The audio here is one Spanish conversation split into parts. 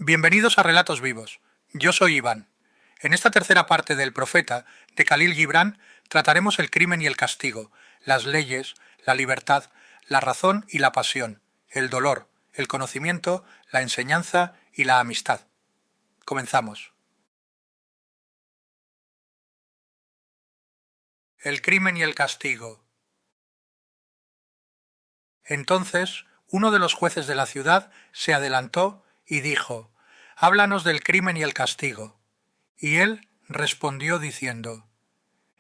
Bienvenidos a Relatos Vivos. Yo soy Iván. En esta tercera parte del Profeta de Khalil Gibran trataremos el crimen y el castigo, las leyes, la libertad, la razón y la pasión, el dolor, el conocimiento, la enseñanza y la amistad. Comenzamos. El crimen y el castigo. Entonces, uno de los jueces de la ciudad se adelantó y dijo: «Háblanos del crimen y el castigo». Y él respondió diciendo: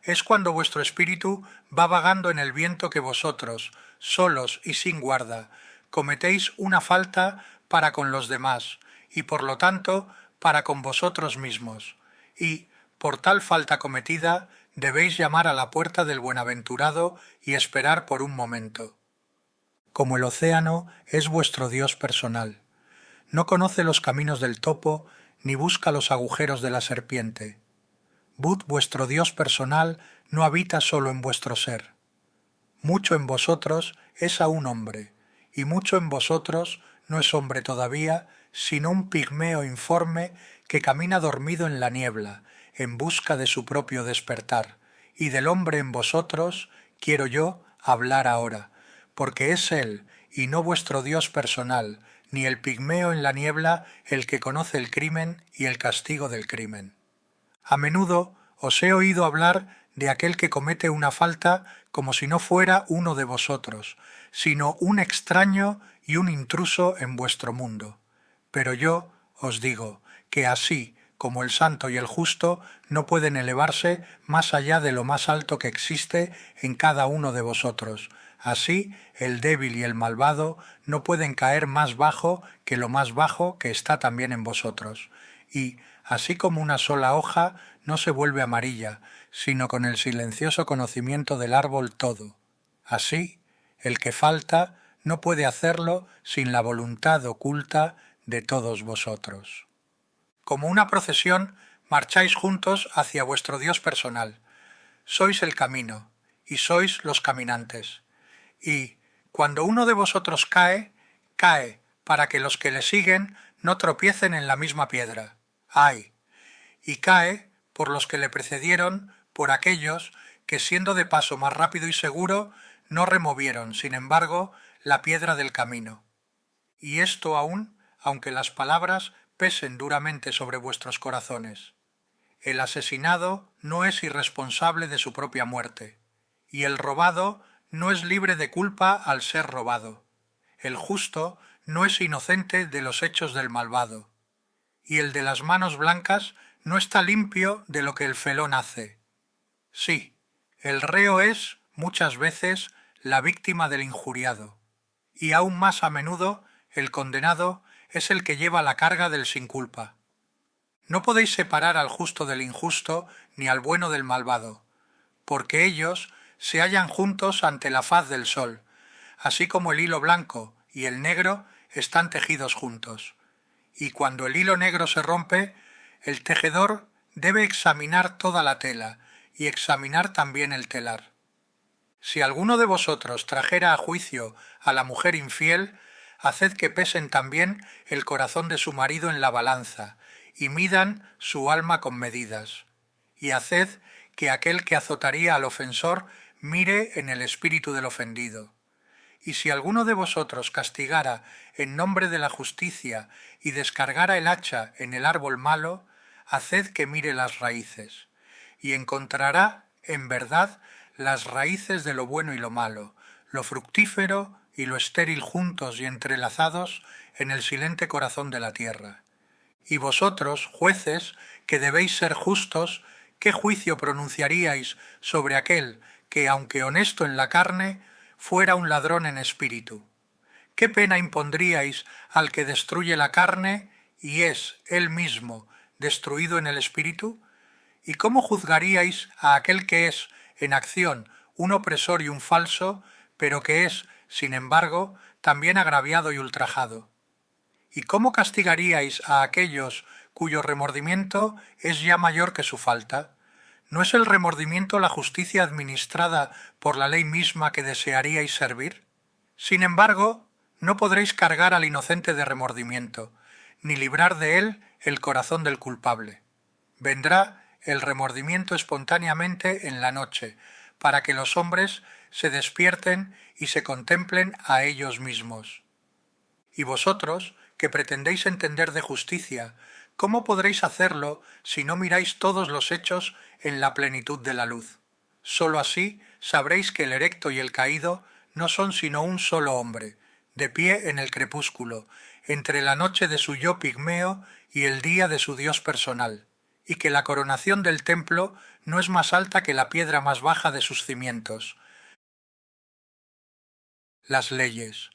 «Es cuando vuestro espíritu va vagando en el viento que vosotros, solos y sin guarda, cometéis una falta para con los demás, y por lo tanto para con vosotros mismos, y, por tal falta cometida, debéis llamar a la puerta del buenaventurado y esperar por un momento. Como el océano es vuestro Dios personal. No conoce los caminos del topo, ni busca los agujeros de la serpiente. Bud, vuestro Dios personal, no habita solo en vuestro ser. Mucho en vosotros es aún hombre, y mucho en vosotros no es hombre todavía, sino un pigmeo informe que camina dormido en la niebla, en busca de su propio despertar, y del hombre en vosotros quiero yo hablar ahora, porque es él, y no vuestro Dios personal, ni el pigmeo en la niebla el que conoce el crimen y el castigo del crimen. A menudo os he oído hablar de aquel que comete una falta como si no fuera uno de vosotros, sino un extraño y un intruso en vuestro mundo. Pero yo os digo que así como el santo y el justo no pueden elevarse más allá de lo más alto que existe en cada uno de vosotros, así el débil y el malvado no pueden caer más bajo que lo más bajo que está también en vosotros. Y, así como una sola hoja no se vuelve amarilla, sino con el silencioso conocimiento del árbol todo. Así, el que falta no puede hacerlo sin la voluntad oculta de todos vosotros. Como una procesión, marcháis juntos hacia vuestro Dios personal. Sois el camino, y sois los caminantes. Y, cuando uno de vosotros cae, cae para que los que le siguen no tropiecen en la misma piedra. ¡Ay! Y cae por los que le precedieron, por aquellos que, siendo de paso más rápido y seguro, no removieron, sin embargo, la piedra del camino. Y esto aún, aunque las palabras pesen duramente sobre vuestros corazones. El asesinado no es irresponsable de su propia muerte, y el robado no es libre de culpa al ser robado. El justo no es inocente de los hechos del malvado, y el de las manos blancas no está limpio de lo que el felón hace. Sí, el reo es, muchas veces, la víctima del injuriado, y aún más a menudo el condenado es el que lleva la carga del sin culpa. No podéis separar al justo del injusto ni al bueno del malvado, porque ellos se hallan juntos ante la faz del sol, así como el hilo blanco y el negro están tejidos juntos. Y cuando el hilo negro se rompe, el tejedor debe examinar toda la tela y examinar también el telar. Si alguno de vosotros trajera a juicio a la mujer infiel, haced que pesen también el corazón de su marido en la balanza, y midan su alma con medidas. Y haced que aquel que azotaría al ofensor mire en el espíritu del ofendido. Y si alguno de vosotros castigara en nombre de la justicia y descargara el hacha en el árbol malo, haced que mire las raíces, y encontrará, en verdad, las raíces de lo bueno y lo malo, lo fructífero y lo estéril juntos y entrelazados en el silente corazón de la tierra. Y vosotros, jueces, que debéis ser justos, ¿qué juicio pronunciaríais sobre aquel que, aunque honesto en la carne, fuera un ladrón en espíritu? ¿Qué pena impondríais al que destruye la carne y es, él mismo, destruido en el espíritu? ¿Y cómo juzgaríais a aquel que es, en acción, un opresor y un falso, pero que es, sin embargo, también agraviado y ultrajado? ¿Y cómo castigaríais a aquellos cuyo remordimiento es ya mayor que su falta? ¿No es el remordimiento la justicia administrada por la ley misma que desearíais servir? Sin embargo, no podréis cargar al inocente de remordimiento, ni librar de él el corazón del culpable. Vendrá el remordimiento espontáneamente en la noche, para que los hombres se despierten y se contemplen a ellos mismos. Y vosotros, que pretendéis entender de justicia, ¿cómo podréis hacerlo si no miráis todos los hechos en la plenitud de la luz? Sólo así sabréis que el erecto y el caído no son sino un solo hombre, de pie en el crepúsculo, entre la noche de su yo pigmeo y el día de su Dios personal, y que la coronación del templo no es más alta que la piedra más baja de sus cimientos. Las leyes.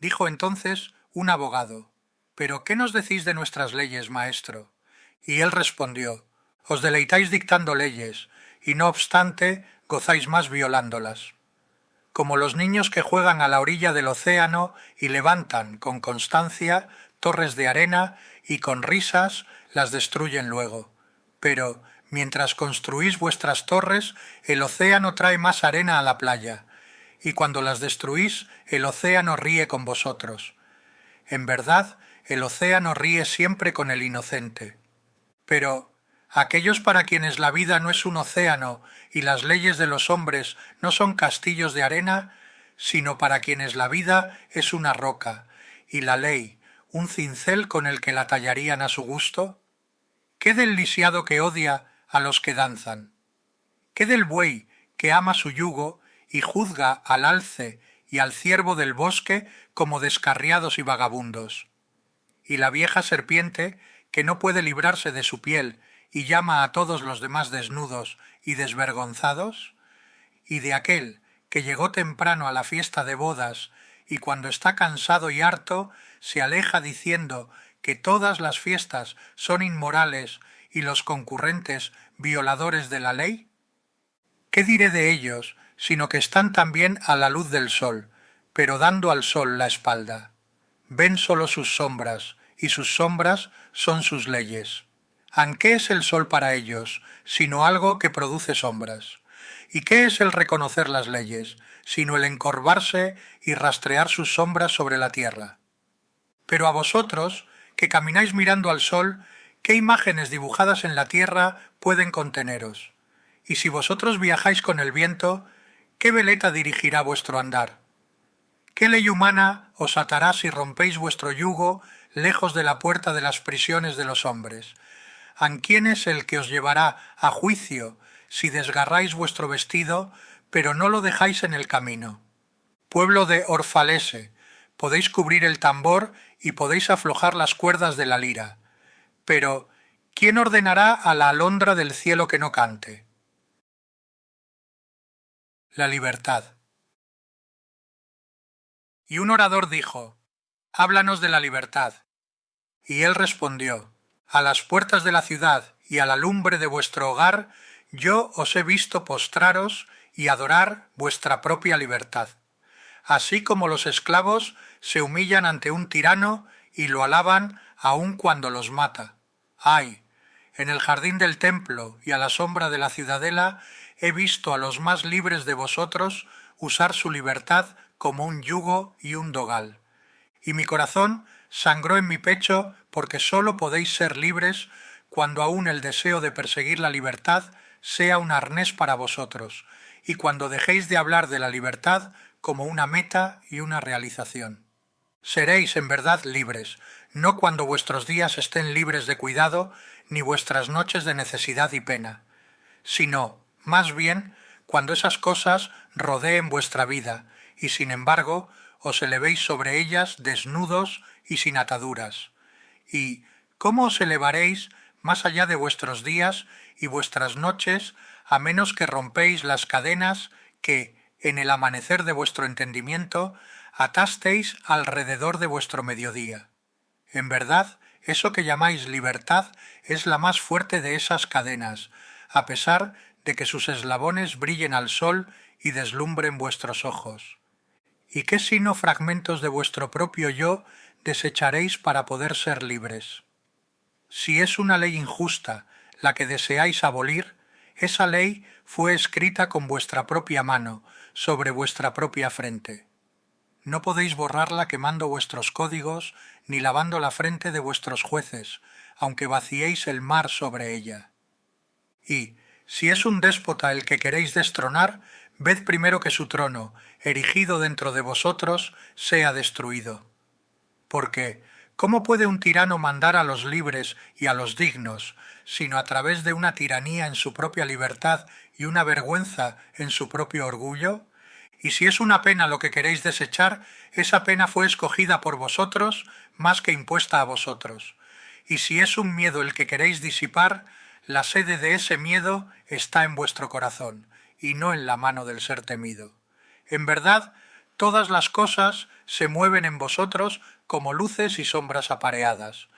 Dijo entonces un abogado: ¿Pero qué nos decís de nuestras leyes, maestro? Y él respondió: Os deleitáis dictando leyes, y no obstante gozáis más violándolas. Como los niños que juegan a la orilla del océano y levantan con constancia torres de arena y con risas las destruyen luego. Pero, mientras construís vuestras torres, el océano trae más arena a la playa, y cuando las destruís, el océano ríe con vosotros. En verdad, el océano ríe siempre con el inocente. Pero, aquellos para quienes la vida no es un océano y las leyes de los hombres no son castillos de arena, sino para quienes la vida es una roca, y la ley un cincel con el que la tallarían a su gusto, ¿qué del lisiado que odia a los que danzan? ¿Qué del buey que ama su yugo y juzga al alce y al ciervo del bosque como descarriados y vagabundos? Y la vieja serpiente, que no puede librarse de su piel y llama a todos los demás desnudos y desvergonzados? Y de aquel que llegó temprano a la fiesta de bodas y cuando está cansado y harto se aleja diciendo que todas las fiestas son inmorales y los concurrentes violadores de la ley? ¿Qué diré de ellos, sino que están también a la luz del sol, pero dando al sol la espalda? Ven solo sus sombras, y sus sombras son sus leyes. ¿Qué es el sol para ellos, sino algo que produce sombras? ¿Y qué es el reconocer las leyes, sino el encorvarse y rastrear sus sombras sobre la tierra? Pero a vosotros, que camináis mirando al sol, ¿qué imágenes dibujadas en la tierra pueden conteneros? Y si vosotros viajáis con el viento, ¿qué veleta dirigirá vuestro andar? ¿Qué ley humana os atará si rompéis vuestro yugo lejos de la puerta de las prisiones de los hombres? ¿Quién es el que os llevará a juicio si desgarráis vuestro vestido, pero no lo dejáis en el camino? Pueblo de Orfalese, podéis cubrir el tambor y podéis aflojar las cuerdas de la lira. Pero, ¿quién ordenará a la alondra del cielo que no cante? La libertad. Y un orador dijo: Háblanos de la libertad. Y él respondió: A las puertas de la ciudad y a la lumbre de vuestro hogar, yo os he visto postraros y adorar vuestra propia libertad. Así como los esclavos se humillan ante un tirano y lo alaban aun cuando los mata. ¡Ay! En el jardín del templo y a la sombra de la ciudadela he visto a los más libres de vosotros usar su libertad como un yugo y un dogal. Y mi corazón sangró en mi pecho porque sólo podéis ser libres cuando aún el deseo de perseguir la libertad sea un arnés para vosotros, y cuando dejéis de hablar de la libertad como una meta y una realización. Seréis en verdad libres, no cuando vuestros días estén libres de cuidado, ni vuestras noches de necesidad y pena, sino, más bien, cuando esas cosas rodeen vuestra vida, y sin embargo os elevéis sobre ellas desnudos y sin ataduras. ¿Y cómo os elevaréis más allá de vuestros días y vuestras noches, a menos que rompéis las cadenas que, en el amanecer de vuestro entendimiento, atasteis alrededor de vuestro mediodía? En verdad, eso que llamáis libertad es la más fuerte de esas cadenas, a pesar de que sus eslabones brillen al sol y deslumbren vuestros ojos. ¿Y qué sino fragmentos de vuestro propio yo desecharéis para poder ser libres? Si es una ley injusta la que deseáis abolir, esa ley fue escrita con vuestra propia mano, sobre vuestra propia frente. no podéis borrarla quemando vuestros códigos, ni lavando la frente de vuestros jueces, aunque vaciéis el mar sobre ella. Y, si es un déspota el que queréis destronar, ved primero que su trono, erigido dentro de vosotros, sea destruido. Porque, ¿cómo puede un tirano mandar a los libres y a los dignos, sino a través de una tiranía en su propia libertad y una vergüenza en su propio orgullo? Y si es una pena lo que queréis desechar, esa pena fue escogida por vosotros más que impuesta a vosotros. Y si es un miedo el que queréis disipar, la sede de ese miedo está en vuestro corazón, y no en la mano del ser temido. En verdad, todas las cosas se mueven en vosotros como luces y sombras apareadas.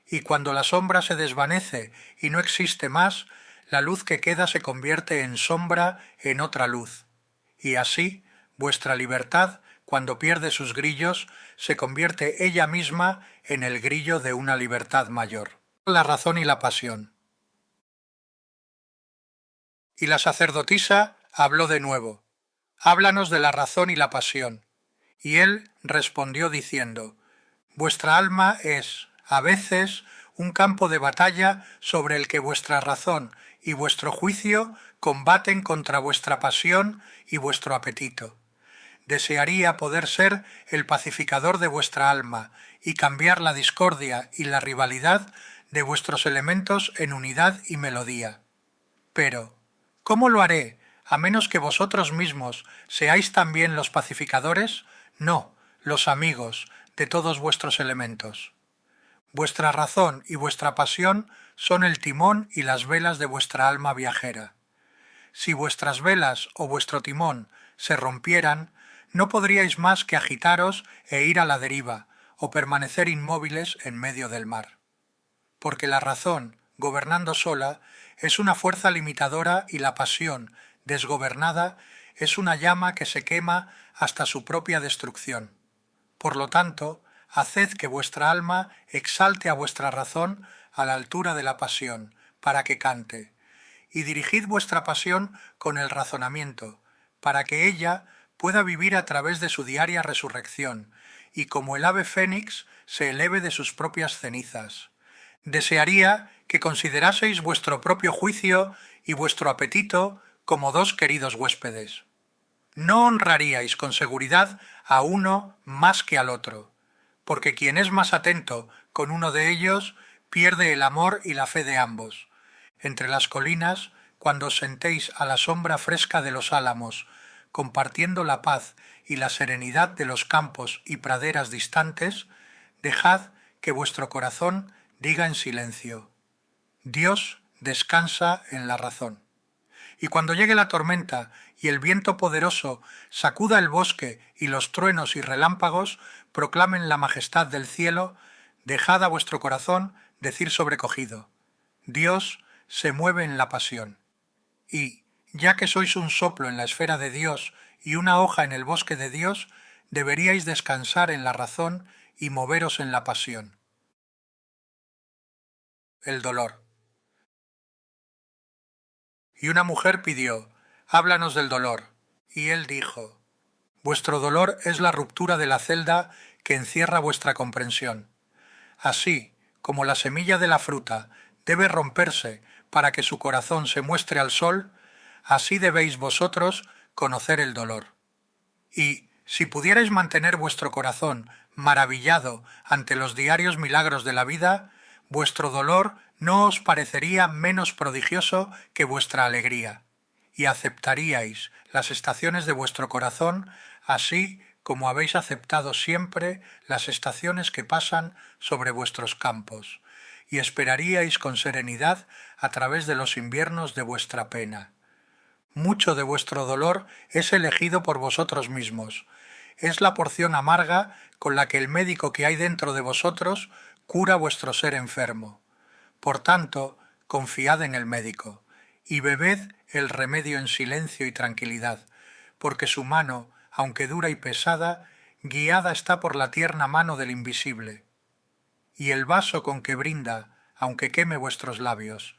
Y cuando la sombra se desvanece y no existe más, la luz que queda se convierte en sombra en otra luz. Y así, vuestra libertad, cuando pierde sus grillos, se convierte ella misma en el grillo de una libertad mayor. La razón y la pasión. Y la sacerdotisa habló de nuevo: Háblanos de la razón y la pasión. Y él respondió diciendo: Vuestra alma es, a veces, un campo de batalla sobre el que vuestra razón y vuestro juicio combaten contra vuestra pasión y vuestro apetito. Desearía poder ser el pacificador de vuestra alma y cambiar la discordia y la rivalidad de vuestros elementos en unidad y melodía. Pero, ¿cómo lo haré, a menos que vosotros mismos seáis también los pacificadores? No, los amigos de todos vuestros elementos. Vuestra razón y vuestra pasión son el timón y las velas de vuestra alma viajera. Si vuestras velas o vuestro timón se rompieran, no podríais más que agitaros e ir a la deriva, o permanecer inmóviles en medio del mar. Porque la razón, gobernando sola, es una fuerza limitadora y la pasión, desgobernada, es una llama que se quema hasta su propia destrucción. Por lo tanto, haced que vuestra alma exalte a vuestra razón a la altura de la pasión, para que cante, y dirigid vuestra pasión con el razonamiento, para que ella pueda vivir a través de su diaria resurrección, y como el ave fénix se eleve de sus propias cenizas. Desearía que consideraseis vuestro propio juicio y vuestro apetito como dos queridos huéspedes. No honraríais con seguridad a uno más que al otro, porque quien es más atento con uno de ellos pierde el amor y la fe de ambos. Entre las colinas, cuando os sentéis a la sombra fresca de los álamos, compartiendo la paz y la serenidad de los campos y praderas distantes, dejad que vuestro corazón diga en silencio: Dios descansa en la razón. Y cuando llegue la tormenta y el viento poderoso sacuda el bosque y los truenos y relámpagos proclamen la majestad del cielo, dejad a vuestro corazón decir sobrecogido: Dios se mueve en la pasión. Y, ya que sois un soplo en la esfera de Dios y una hoja en el bosque de Dios, deberíais descansar en la razón y moveros en la pasión. El dolor. Y una mujer pidió: Háblanos del dolor. Y él dijo: Vuestro dolor es la ruptura de la celda que encierra vuestra comprensión. Así como la semilla de la fruta debe romperse para que su corazón se muestre al sol, así debéis vosotros conocer el dolor. Y, si pudierais mantener vuestro corazón maravillado ante los diarios milagros de la vida, vuestro dolor no os parecería menos prodigioso que vuestra alegría, y aceptaríais las estaciones de vuestro corazón así como habéis aceptado siempre las estaciones que pasan sobre vuestros campos, y esperaríais con serenidad a través de los inviernos de vuestra pena. Mucho de vuestro dolor es elegido por vosotros mismos. Es la porción amarga con la que el médico que hay dentro de vosotros cura vuestro ser enfermo. Por tanto, confiad en el médico, y bebed el remedio en silencio y tranquilidad, porque su mano, aunque dura y pesada, guiada está por la tierna mano del invisible. Y el vaso con que brinda, aunque queme vuestros labios,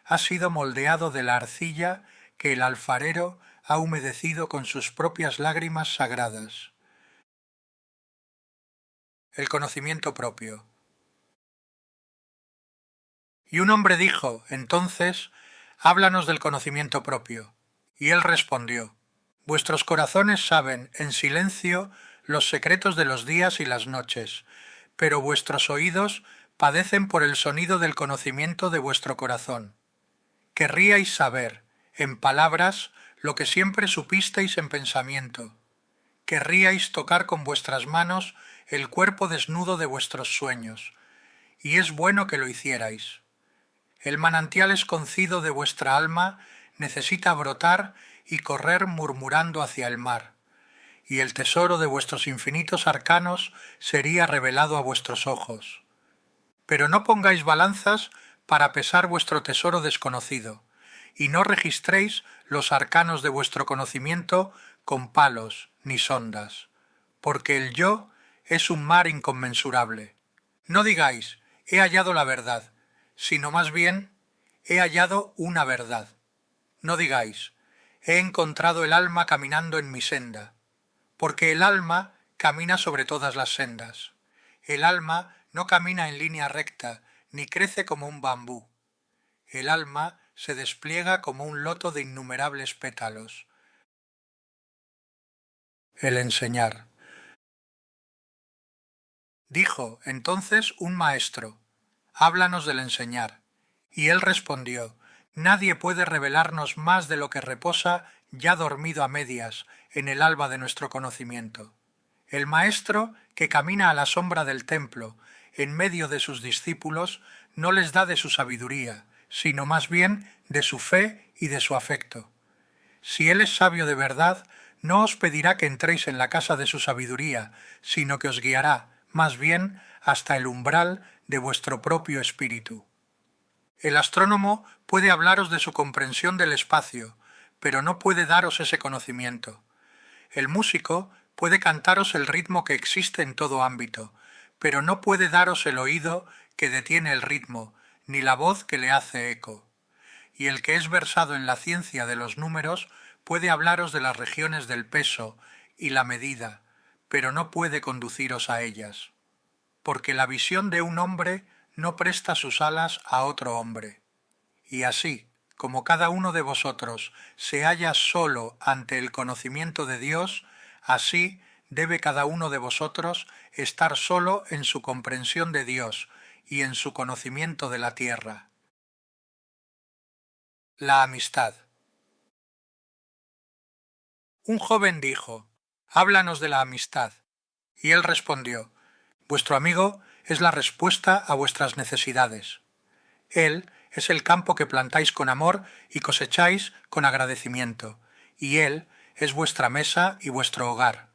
ha sido moldeado de la arcilla que el alfarero ha humedecido con sus propias lágrimas sagradas. el conocimiento propio. Y un hombre dijo, entonces, háblanos del conocimiento propio. Y él respondió, vuestros corazones saben, en silencio, los secretos de los días y las noches, pero vuestros oídos padecen por el sonido del conocimiento de vuestro corazón. Querríais saber, en palabras, lo que siempre supisteis en pensamiento. Querríais tocar con vuestras manos el cuerpo desnudo de vuestros sueños, y es bueno que lo hicierais. El manantial esconcido de vuestra alma necesita brotar y correr murmurando hacia el mar, y el tesoro de vuestros infinitos arcanos sería revelado a vuestros ojos. Pero no pongáis balanzas para pesar vuestro tesoro desconocido, y no registréis los arcanos de vuestro conocimiento con palos ni sondas, porque el yo es un mar inconmensurable. No digáis, he hallado la verdad, sino más bien, he hallado una verdad. No digáis, he encontrado el alma caminando en mi senda, porque el alma camina sobre todas las sendas. El alma no camina en línea recta, ni crece como un bambú. El alma se despliega como un loto de innumerables pétalos. El enseñar. Dijo entonces un maestro, háblanos del enseñar. Y él respondió, nadie puede revelarnos más de lo que reposa ya dormido a medias en el alba de nuestro conocimiento. El maestro que camina a la sombra del templo, en medio de sus discípulos, no les da de su sabiduría, sino más bien de su fe y de su afecto. Si él es sabio de verdad, no os pedirá que entréis en la casa de su sabiduría, sino que os guiará, más bien, hasta el umbral de vuestro propio espíritu. El astrónomo puede hablaros de su comprensión del espacio, pero no puede daros ese conocimiento. El músico puede cantaros el ritmo que existe en todo ámbito, pero no puede daros el oído que detiene el ritmo, ni la voz que le hace eco. Y el que es versado en la ciencia de los números puede hablaros de las regiones del peso y la medida, pero no puede conduciros a ellas. Porque la visión de un hombre no presta sus alas a otro hombre. Y así, como cada uno de vosotros se halla solo ante el conocimiento de Dios, así debe cada uno de vosotros estar solo en su comprensión de Dios y en su conocimiento de la tierra. La amistad. Un joven dijo, háblanos de la amistad. Y él respondió, vuestro amigo es la respuesta a vuestras necesidades. Él es el campo que plantáis con amor y cosecháis con agradecimiento, y Él es vuestra mesa y vuestro hogar,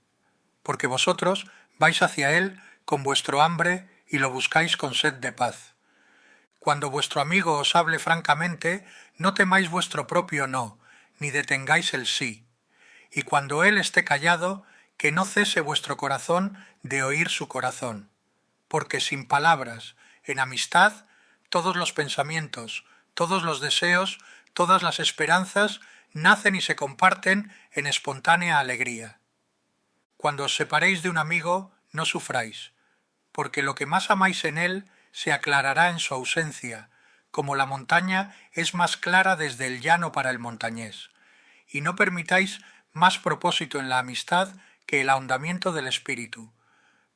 porque vosotros vais hacia Él con vuestro hambre y lo buscáis con sed de paz. Cuando vuestro amigo os hable francamente, no temáis vuestro propio no, ni detengáis el sí, y cuando Él esté callado, que no cese vuestro corazón de oír su corazón, porque sin palabras, en amistad, todos los pensamientos, todos los deseos, todas las esperanzas nacen y se comparten en espontánea alegría. Cuando os separéis de un amigo, no sufráis, porque lo que más amáis en él se aclarará en su ausencia, como la montaña es más clara desde el llano para el montañés. Y no permitáis más propósito en la amistad que el ahondamiento del espíritu,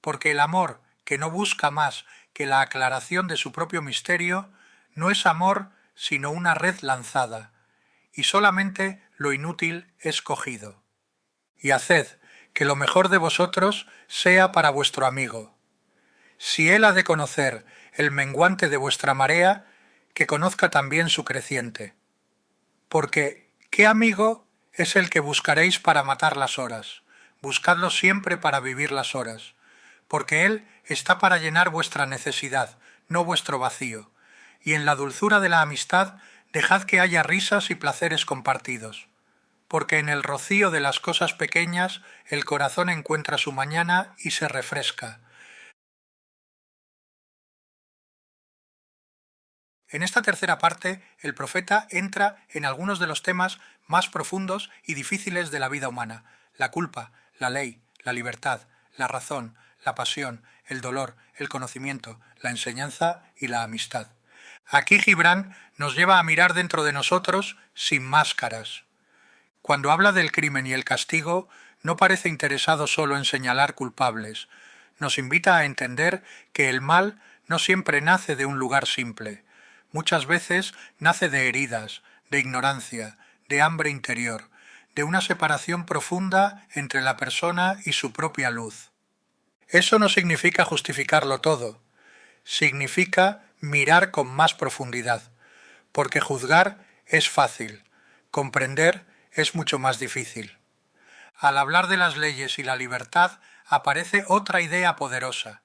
porque el amor, que no busca más que la aclaración de su propio misterio, no es amor sino una red lanzada, y solamente lo inútil es cogido. Y haced que lo mejor de vosotros sea para vuestro amigo. Si él ha de conocer el menguante de vuestra marea, que conozca también su creciente. Porque, ¿qué amigo es el que buscaréis para matar las horas? Buscadlo siempre para vivir las horas, porque Él está para llenar vuestra necesidad, no vuestro vacío, y en la dulzura de la amistad dejad que haya risas y placeres compartidos, porque en el rocío de las cosas pequeñas el corazón encuentra su mañana y se refresca. En esta tercera parte, el profeta entra en algunos de los temas más profundos y difíciles de la vida humana: la culpa, la ley, la libertad, la razón, la pasión, el dolor, el conocimiento, la enseñanza y la amistad. Aquí Gibran nos lleva a mirar dentro de nosotros sin máscaras. Cuando habla del crimen y el castigo, no parece interesado solo en señalar culpables. Nos invita a entender que el mal no siempre nace de un lugar simple. Muchas veces nace de heridas, de ignorancia, de hambre interior, de una separación profunda entre la persona y su propia luz. Eso no significa justificarlo todo. Significa mirar con más profundidad, porque juzgar es fácil, comprender es mucho más difícil. Al hablar de las leyes y la libertad aparece otra idea poderosa.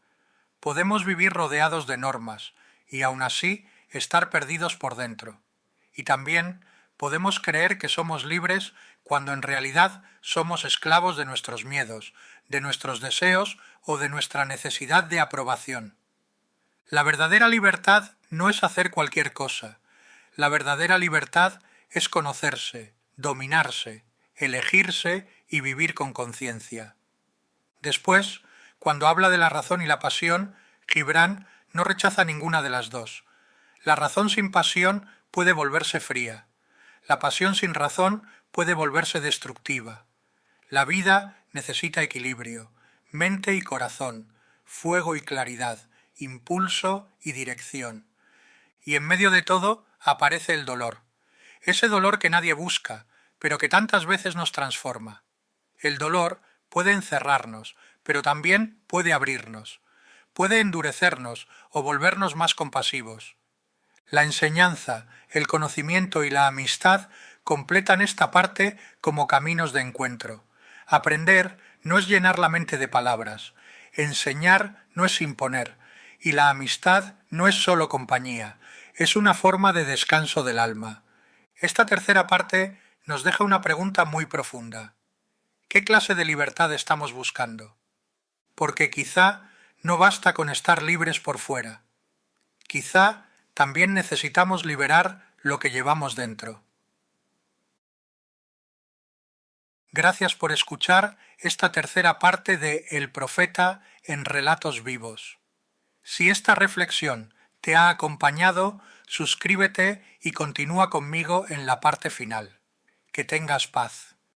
Podemos vivir rodeados de normas y aún así estar perdidos por dentro. Y también podemos creer que somos libres cuando en realidad somos esclavos de nuestros miedos, de nuestros deseos o de nuestra necesidad de aprobación. La verdadera libertad no es hacer cualquier cosa. La verdadera libertad es conocerse, dominarse, elegirse y vivir con conciencia. Después, cuando habla de la razón y la pasión, Gibran no rechaza ninguna de las dos. La razón sin pasión puede volverse fría. La pasión sin razón puede volverse destructiva. La vida necesita equilibrio, mente y corazón, fuego y claridad, impulso y dirección. Y en medio de todo aparece el dolor. Ese dolor que nadie busca, pero que tantas veces nos transforma. El dolor puede encerrarnos, pero también puede abrirnos. Puede endurecernos o volvernos más compasivos. La enseñanza, el conocimiento y la amistad completan esta parte como caminos de encuentro. Aprender no es llenar la mente de palabras. Enseñar no es imponer. Y la amistad no es solo compañía, es una forma de descanso del alma. Esta tercera parte nos deja una pregunta muy profunda. ¿Qué clase de libertad estamos buscando? Porque quizá no basta con estar libres por fuera. Quizá también necesitamos liberar lo que llevamos dentro. Gracias por escuchar esta tercera parte de El Profeta en Relatos Vivos. Si esta reflexión te ha acompañado, suscríbete y continúa conmigo en la parte final. Que tengas paz.